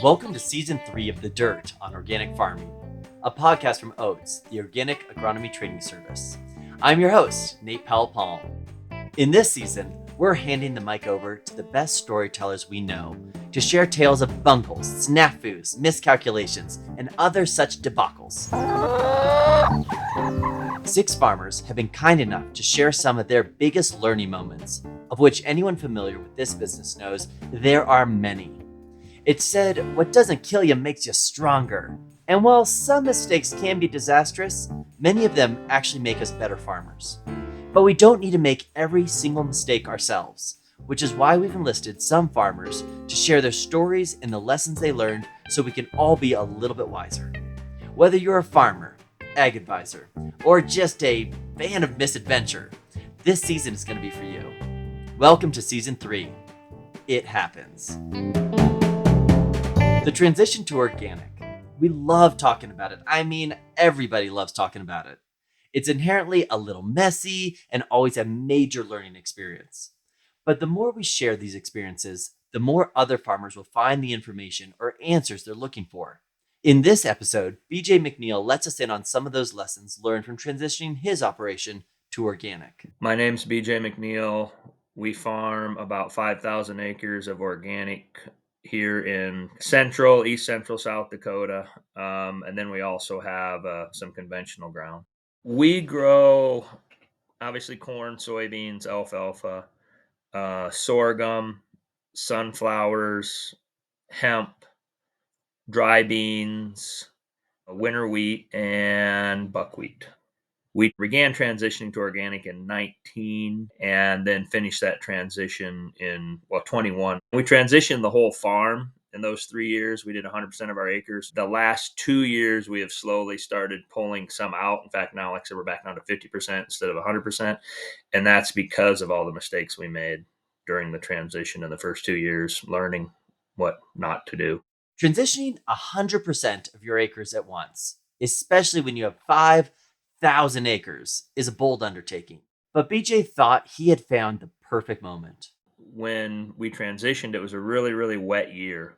Welcome to Season 3 of The Dirt on Organic Farming, a podcast from Oats, the Organic Agronomy Training Service. I'm your host, Nate Powell-Palm. In this season, we're handing the mic over to the best storytellers we know to share tales of bungles, snafus, miscalculations, and other such debacles. 6 farmers have been kind enough to share some of their biggest learning moments, of which anyone familiar with this business knows there are many. It's said, what doesn't kill you makes you stronger. And while some mistakes can be disastrous, many of them actually make us better farmers. But we don't need to make every single mistake ourselves, which is why we've enlisted some farmers to share their stories and the lessons they learned so we can all be a little bit wiser. Whether you're a farmer, ag advisor, or just a fan of misadventure, this season is going to be for you. Welcome to Season 3. It happens. The transition to organic. We love talking about it. I mean, everybody loves talking about it. It's inherently a little messy and always a major learning experience. But the more we share these experiences, the more other farmers will find the information or answers they're looking for. In this episode, BJ McNeil lets us in on some of those lessons learned from transitioning his operation to organic. My name's BJ McNeil. We farm about 5,000 acres of organic here in East Central South Dakota. And then we also have some conventional ground. We grow, obviously, corn, soybeans, alfalfa, sorghum, sunflowers, hemp, dry beans, winter wheat, and buckwheat. We began transitioning to organic in 19 and then finished that transition in 21. We transitioned the whole farm in those 3 years. We did 100% of our acres. The last 2 years, we have slowly started pulling some out. In fact, now, like I said, we're back down to 50% instead of 100%. And that's because of all the mistakes we made during the transition in the first 2 years, learning what not to do. Transitioning 100% of your acres at once, especially when you have 5,000 acres, is a bold undertaking. But BJ thought he had found the perfect moment. When we transitioned, it was a really, really wet year.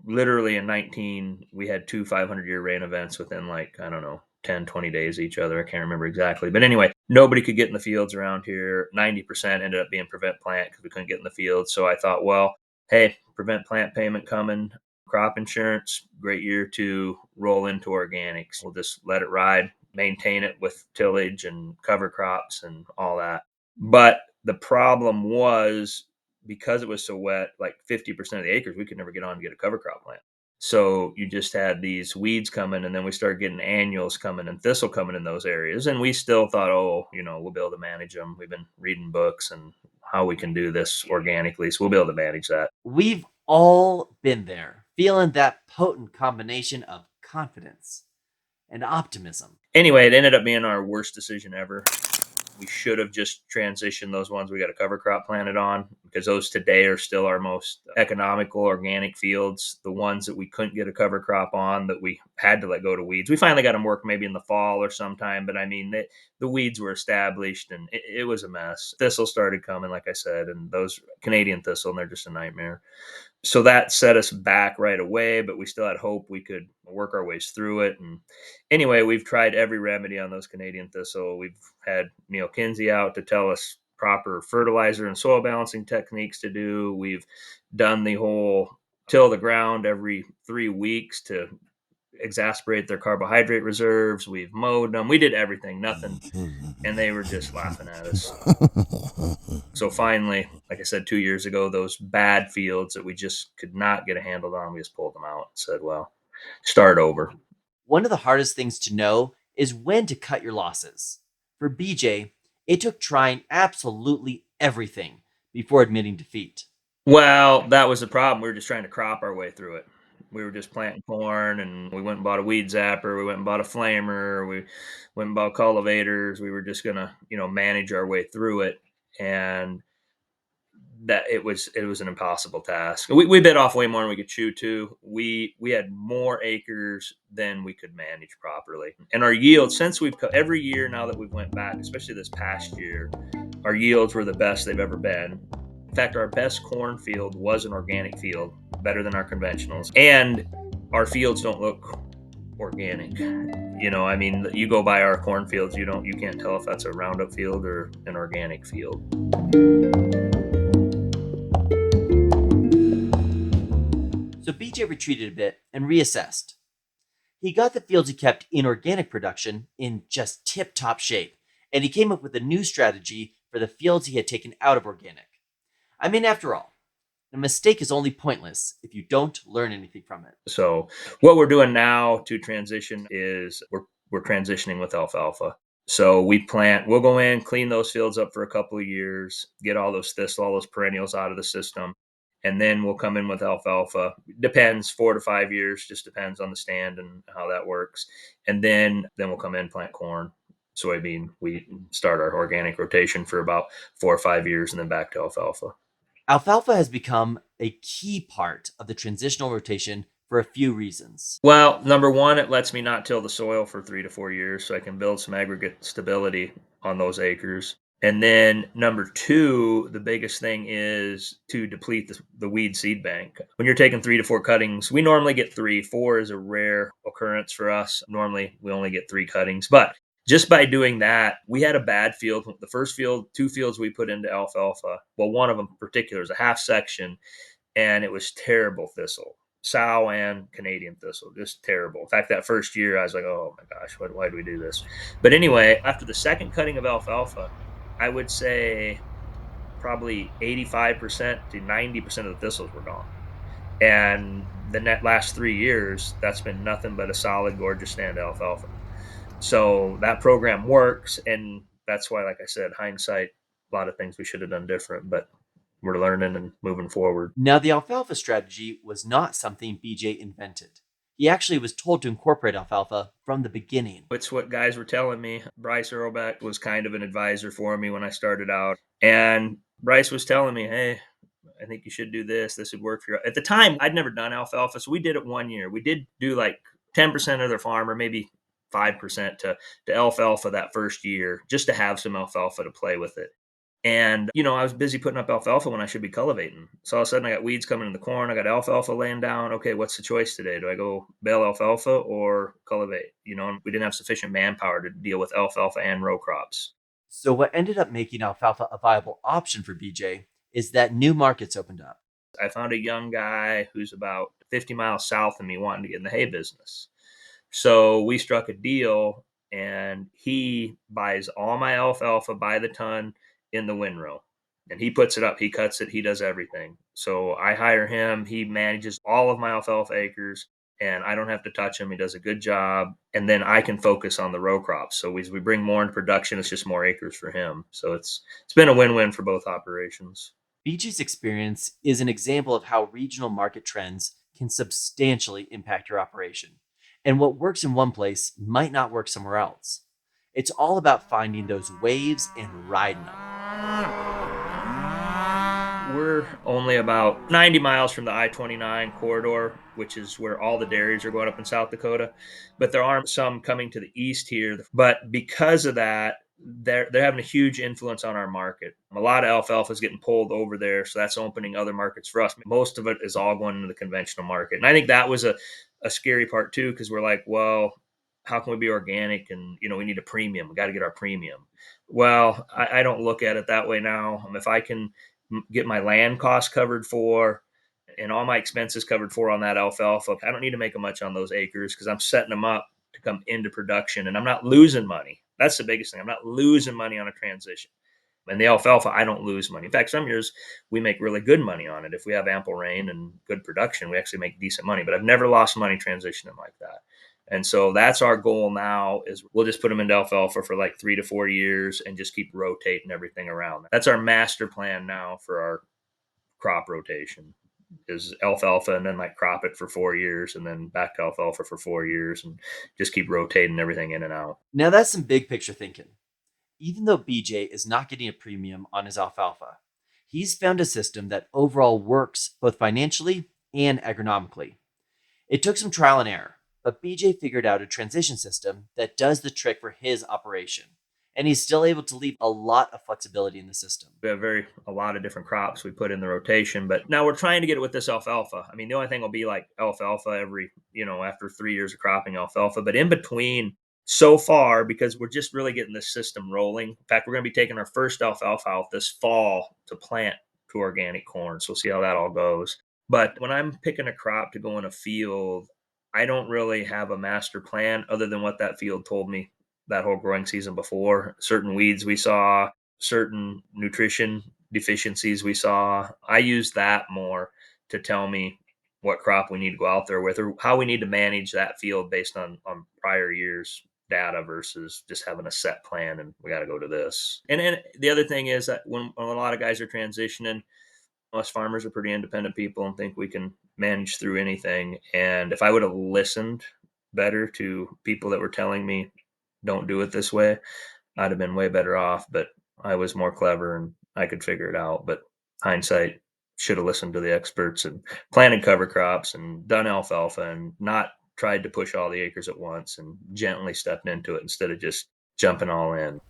Literally in 19, we had 2 500-year rain events within 10, 20 days of each other. I can't remember exactly. But anyway, nobody could get in the fields around here. 90% ended up being prevent plant because we couldn't get in the field. So I thought, well, hey, prevent plant payment coming, crop insurance, great year to roll into organics. We'll just let it ride, maintain it with tillage and cover crops and all that. But the problem was, because it was so wet, like 50% of the acres, we could never get on to get a cover crop plant. So you just had these weeds coming, and then we started getting annuals coming and thistle coming in those areas. And we still thought, we'll be able to manage them. We've been reading books and how we can do this organically, so we'll be able to manage that. We've all been there, feeling that potent combination of confidence and optimism. Anyway, it ended up being our worst decision ever. We should have just transitioned those ones we got a cover crop planted on, because those today are still our most economical organic fields. The ones that we couldn't get a cover crop on, that we had to let go to weeds. We finally got them work maybe in the fall or sometime, but I mean, the weeds were established and it was a mess. Thistle started coming, like I said, and those Canadian thistle, and they're just a nightmare. So that set us back right away, but we still had hope we could work our ways through it. And anyway, we've tried every remedy on those Canadian thistle. We've had Neil Kinsey out to tell us proper fertilizer and soil balancing techniques to do. We've done the whole till the ground every 3 weeks to exasperate their carbohydrate reserves. We've mowed them. We did everything, nothing. And they were just laughing at us. So finally, like I said, 2 years ago, those bad fields that we just could not get a handle on, we just pulled them out and said, well, start over. One of the hardest things to know is when to cut your losses. For BJ, it took trying absolutely everything before admitting defeat. Well, that was the problem. We were just trying to crop our way through it. We were just planting corn, and we went and bought a weed zapper. We went and bought a flamer. We went and bought cultivators. We were just going to, manage our way through it. And that it was an impossible task. We bit off way more than we could chew too. We had more acres than we could manage properly. And our yields, since every year now that we've went back, especially this past year, our yields were the best they've ever been. In fact, our best corn field was an organic field, better than our conventionals. And our fields don't look organic. I mean, you go by our cornfields, you can't tell if that's a Roundup field or an organic field. So BJ retreated a bit and reassessed. He got the fields he kept in organic production in just tip-top shape, and he came up with a new strategy for the fields he had taken out of organic. I mean, after all, a mistake is only pointless if you don't learn anything from it. So what we're doing now to transition is we're transitioning with alfalfa. So we'll go in, clean those fields up for a couple of years, get all those thistles, all those perennials out of the system, and then we'll come in with alfalfa. Depends, 4 to 5 years, just depends on the stand and how that works. And then we'll come in, plant corn, soybean. We start our organic rotation for about 4 or 5 years, and then back to alfalfa. Alfalfa has become a key part of the transitional rotation for a few reasons. Well, number one, it lets me not till the soil for 3 to 4 years, so I can build some aggregate stability on those acres. And then number two, the biggest thing is to deplete the weed seed bank. When you're taking 3 to 4 cuttings, we normally get three. Four is a rare occurrence for us. Normally, we only get 3 cuttings. But just by doing that, we had a bad field. The first field, 2 fields we put into alfalfa. Well, one of them in particular is a half section, and it was terrible thistle. Sow and Canadian thistle, just terrible. In fact, that first year, I was like, "Oh my gosh, why did we do this?" But anyway, after the second cutting of alfalfa, I would say probably 85% to 90% of the thistles were gone. And the last 3 years, that's been nothing but a solid, gorgeous stand alfalfa. So that program works, and that's why, like I said, hindsight, a lot of things we should have done different, but we're learning and moving forward. Now, the alfalfa strategy was not something BJ invented. He actually was told to incorporate alfalfa from the beginning. It's what guys were telling me. Bryce Earlbeck was kind of an advisor for me when I started out. And Bryce was telling me, hey, I think you should do this. This would work for you. At the time, I'd never done alfalfa, so we did it 1 year. We did do like 10% of their farm, or maybe 5% to alfalfa that first year, just to have some alfalfa to play with it. And, I was busy putting up alfalfa when I should be cultivating. So all of a sudden I got weeds coming in the corn. I got alfalfa laying down. Okay, what's the choice today? Do I go bale alfalfa or cultivate? And we didn't have sufficient manpower to deal with alfalfa and row crops. So, what ended up making alfalfa a viable option for BJ is that new markets opened up. I found a young guy who's about 50 miles south of me wanting to get in the hay business. So we struck a deal, and he buys all my alfalfa by the ton in the windrow. And he puts it up, he cuts it, he does everything. So I hire him, he manages all of my alfalfa acres, and I don't have to touch him. He does a good job. And then I can focus on the row crops. So as we bring more into production, it's just more acres for him. So it's been a win-win for both operations. BJ's experience is an example of how regional market trends can substantially impact your operation. And what works in one place might not work somewhere else. It's all about finding those waves and riding them. We're only about 90 miles from the I-29 corridor, which is where all the dairies are going up in South Dakota. But there are some coming to the east here. But because of that, they're having a huge influence on our market. A lot of alfalfa is getting pulled over there, so that's opening other markets for us. Most of it is all going into the conventional market. And I think that was a scary part too, because we're like, well, how can we be organic? And, we need a premium. We got to get our premium. Well, I don't look at it that way now. If I can get my land costs covered for and all my expenses covered for on that alfalfa, I don't need to make much on those acres because I'm setting them up to come into production, and I'm not losing money. That's the biggest thing. I'm not losing money on a transition. And the alfalfa, I don't lose money. In fact, some years we make really good money on it. If we have ample rain and good production, we actually make decent money. But I've never lost money transitioning like that. And so that's our goal now is we'll just put them into alfalfa for like 3 to 4 years and just keep rotating everything around. That's our master plan now for our crop rotation is alfalfa, and then like crop it for 4 years and then back to alfalfa for 4 years and just keep rotating everything in and out. Now, that's some big picture thinking. Even though BJ is not getting a premium on his alfalfa, he's found a system that overall works both financially and agronomically. It took some trial and error, but BJ figured out a transition system that does the trick for his operation. and he's still able to leave a lot of flexibility in the system. We have a lot of different crops we put in the rotation, but now we're trying to get it with this alfalfa. I mean, the only thing will be like alfalfa every, after 3 years of cropping alfalfa, but in between so far, because we're just really getting this system rolling. In fact, we're going to be taking our first alfalfa out this fall to plant to organic corn. So we'll see how that all goes. But when I'm picking a crop to go in a field, I don't really have a master plan other than what that field told me that whole growing season before. Certain weeds we saw, certain nutrition deficiencies we saw. I use that more to tell me what crop we need to go out there with or how we need to manage that field based on prior years data versus just having a set plan and we got to go to this. And then the other thing is that when a lot of guys are transitioning, us farmers are pretty independent people and think we can manage through anything. And if I would have listened better to people that were telling me don't do it this way, I'd have been way better off. But I was more clever and I could figure it out. But hindsight, should have listened to the experts and planted cover crops and done alfalfa and not tried to push all the acres at once and gently stepped into it instead of just jumping all in.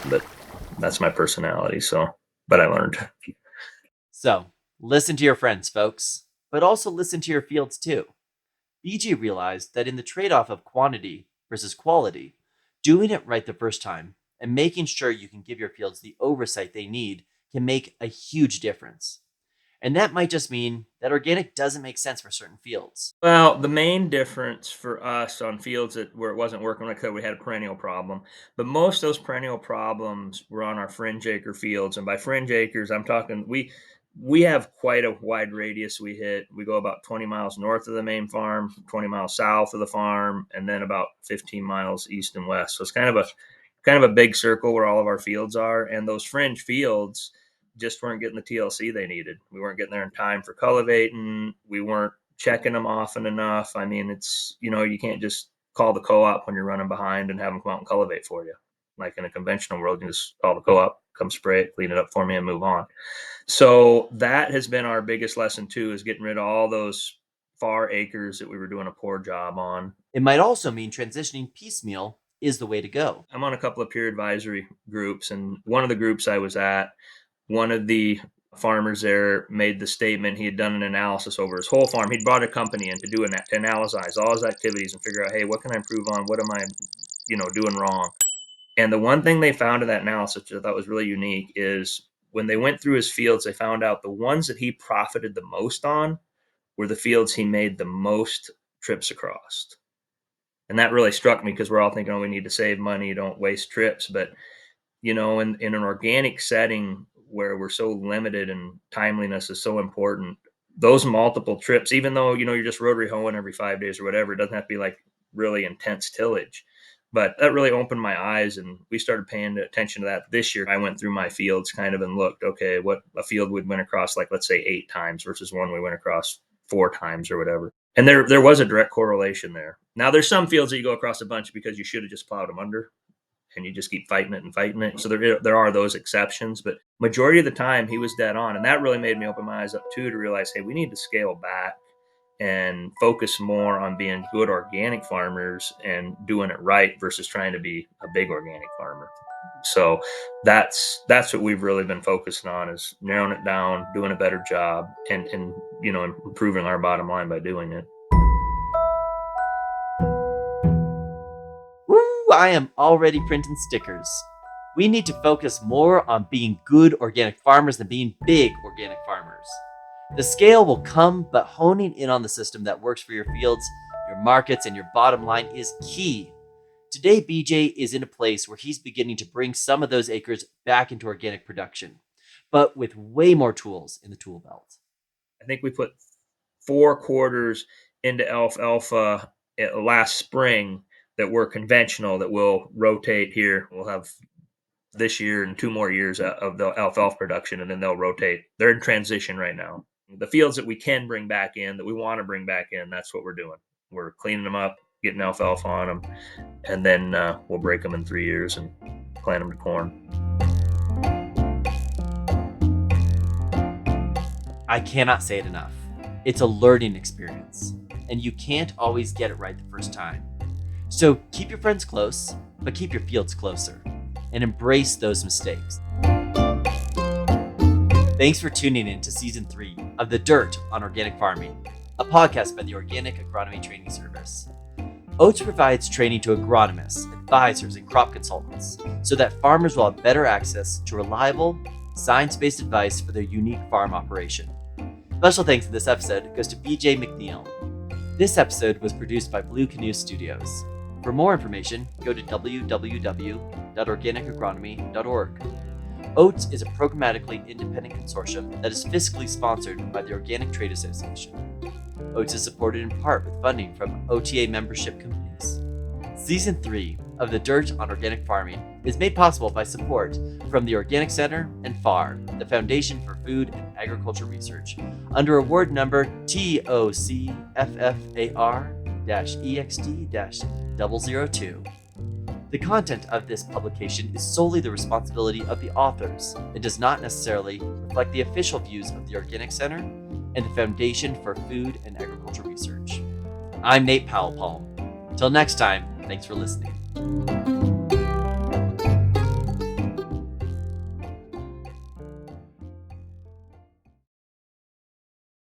But that's my personality. But I learned. So, listen to your friends, folks, but also listen to your fields too. BJ realized that in the trade-off of quantity versus quality, doing it right the first time and making sure you can give your fields the oversight they need can make a huge difference. And that might just mean that organic doesn't make sense for certain fields. Well, the main difference for us on fields where it wasn't working, like I said, we had a perennial problem. But most of those perennial problems were on our fringe acre fields, and by fringe acres, I'm talking we have quite a wide radius we hit. We go about 20 miles north of the main farm, 20 miles south of the farm, and then about 15 miles east and west. So it's kind of a big circle where all of our fields are, and those fringe fields just weren't getting the TLC they needed. We weren't getting there in time for cultivating. We weren't checking them often enough. I mean, it's, you can't just call the co-op when you're running behind and have them come out and cultivate for you. Like in a conventional world, you just call the co-op, come spray it, clean it up for me and move on. So that has been our biggest lesson too, is getting rid of all those far acres that we were doing a poor job on. It might also mean transitioning piecemeal is the way to go. I'm on a couple of peer advisory groups, and one of the groups I was at, one of the farmers there made the statement he had done an analysis over his whole farm. He'd brought a company in to analyze all his activities and figure out, hey, what can I improve on? What am I, doing wrong? And the one thing they found in that analysis, which I thought was really unique, is when they went through his fields, they found out the ones that he profited the most on were the fields he made the most trips across. And that really struck me because we're all thinking, oh, we need to save money, don't waste trips. But, in an organic setting where we're so limited and timeliness is so important, those multiple trips, even though, you're just rotary hoeing every 5 days or whatever, it doesn't have to be like really intense tillage. But that really opened my eyes, and we started paying attention to that this year. I went through my fields kind of and looked, okay, what a field would went across, like, let's say 8 times versus one we went across 4 times or whatever. And there was a direct correlation there. Now, there's some fields that you go across a bunch because you should have just plowed them under, and you just keep fighting it and fighting it. So there are those exceptions, but majority of the time he was dead on. And that really made me open my eyes up too, to realize, hey, we need to scale back and focus more on being good organic farmers and doing it right versus trying to be a big organic farmer. So that's what we've really been focusing on, is narrowing it down, doing a better job, and improving our bottom line by doing it. Woo, I am already printing stickers. We need to focus more on being good organic farmers than being big organic farmers. The scale will come, but honing in on the system that works for your fields, your markets, and your bottom line is key. Today, BJ is in a place where he's beginning to bring some of those acres back into organic production, but with way more tools in the tool belt. I think we put 4 quarters into alfalfa last spring that were conventional that will rotate here. We'll have this year and 2 more years of the alfalfa production, and then they'll rotate. They're in transition right now. The fields that we can bring back in, that we want to bring back in, that's what we're doing. We're cleaning them up, getting alfalfa on them, and then we'll break them in 3 years and plant them to corn. I cannot say it enough. It's a learning experience, and you can't always get it right the first time. So keep your friends close, but keep your fields closer, and embrace those mistakes. Thanks for tuning in to Season 3 of The Dirt on Organic Farming, a podcast by the Organic Agronomy Training Service. Oats provides training to agronomists, advisors, and crop consultants so that farmers will have better access to reliable, science-based advice for their unique farm operation. Special thanks in this episode goes to BJ McNeil. This episode was produced by Blue Canoe Studios. For more information, go to www.organicagronomy.org. Oats is a programmatically independent consortium that is fiscally sponsored by the Organic Trade Association. Oats is supported in part with funding from OTA membership companies. Season 3 of The Dirt on Organic Farming is made possible by support from the Organic Center and FAR, the Foundation for Food and Agriculture Research, under award number TOCFFAR-EXT-002. The content of this publication is solely the responsibility of the authors and does not necessarily reflect the official views of the Organic Center and the Foundation for Food and Agriculture Research. I'm Nate Powell-Palm. Till next time, thanks for listening.